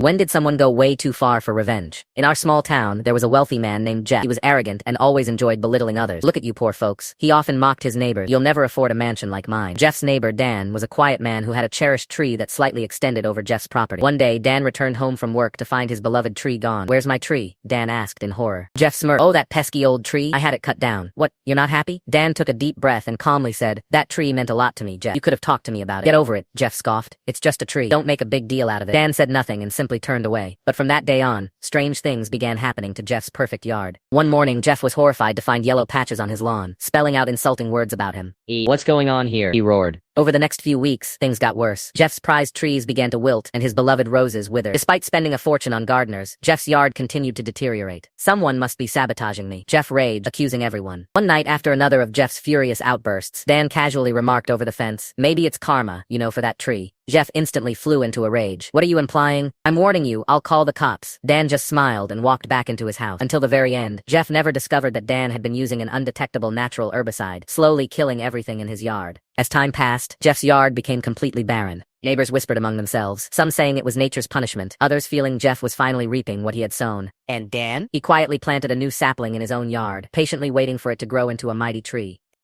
When did someone go way too far for revenge? In our small town, there was a wealthy man named Jeff. He was arrogant and always enjoyed belittling others. Look at you poor folks. He often mocked his neighbors. You'll never afford a mansion like mine. Jeff's neighbor, Dan, was a quiet man who had a cherished tree that slightly extended over Jeff's property. One day, Dan returned home from work to find his beloved tree gone. "Where's my tree?" Dan asked in horror. Jeff smirked. "Oh, that pesky old tree. I had it cut down." "What, you're not happy?" Dan took a deep breath and calmly said, "That tree meant a lot to me, Jeff. You could have talked to me about it." "Get over it," Jeff scoffed. "It's just a tree. Don't make a big deal out of it." Dan said nothing and simply turned away. But from that day on, strange things began happening to Jeff's perfect yard. One morning, Jeff was horrified to find yellow patches on his lawn, spelling out insulting words about him. What's going on here?" he roared. Over the next few weeks, things got worse. Jeff's prized trees began to wilt, and his beloved roses withered. Despite spending a fortune on gardeners, Jeff's yard continued to deteriorate. "Someone must be sabotaging me," Jeff raged, accusing everyone. One night after another of Jeff's furious outbursts, Dan casually remarked over the fence, "Maybe it's karma, for that tree." Jeff instantly flew into a rage. "What are you implying?" "I'm warning you, I'll call the cops." Dan just smiled and walked back into his house. Until the very end, Jeff never discovered that Dan had been using an undetectable natural herbicide, slowly killing everything in his yard. As time passed, Jeff's yard became completely barren. Neighbors whispered among themselves, some saying it was nature's punishment, others feeling Jeff was finally reaping what he had sown. And Dan? He quietly planted a new sapling in his own yard, patiently waiting for it to grow into a mighty tree.